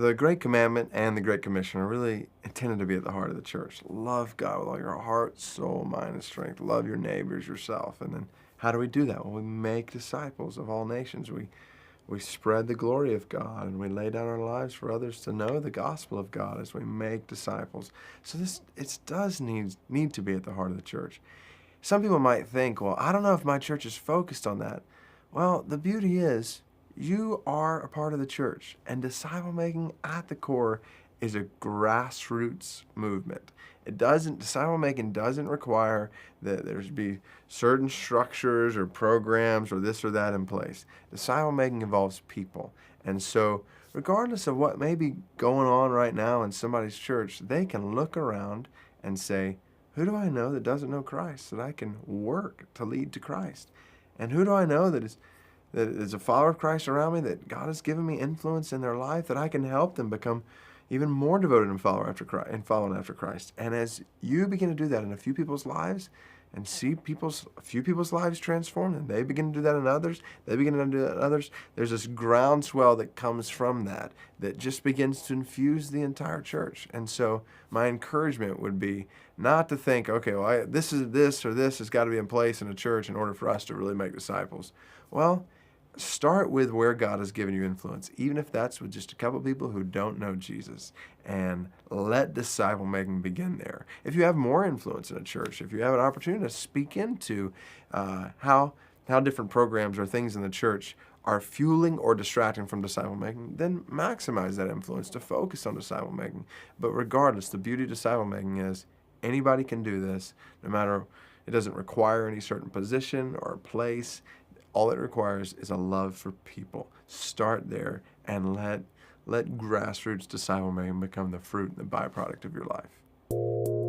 The Great Commandment and the Great Commission are really intended to be at the heart of the church. Love God with all your heart, soul, mind, and strength. Love your neighbors, yourself. And then how do we do that? Well, we make disciples of all nations. We spread the glory of God, and we lay down our lives for others to know the gospel of God as we make disciples. So this it does need to be at the heart of the church. Some people might think, well, I don't know if my church is focused on that. Well, the beauty is you are a part of the church, and disciple making at the core is a grassroots movement. Disciple making doesn't require that there's be certain structures or programs or this or that in place. Disciple making involves people. And so, regardless of what may be going on right now in somebody's church, they can look around and say, who do I know that doesn't know Christ that I can work to lead to Christ? And who do I know that is a follower of Christ around me, that God has given me influence in their life, that I can help them become even more devoted and following after Christ. And as you begin to do that in a few people's lives and see a few people's lives transformed, and they begin to do that in others, they begin to do that in others, there's this groundswell that comes from that just begins to infuse the entire church. And so my encouragement would be not to think, okay, well, this has got to be in place in a church in order for us to really make disciples. Well, start with where God has given you influence, even if that's with just a couple of people who don't know Jesus, and let disciple making begin there. If you have more influence in a church, if you have an opportunity to speak into how different programs or things in the church are fueling or distracting from disciple making, then maximize that influence to focus on disciple making. But regardless, the beauty of disciple making is anybody can do this, no matter, it doesn't require any certain position or place. All it requires is a love for people. Start there and let grassroots disciple making become the fruit and the byproduct of your life.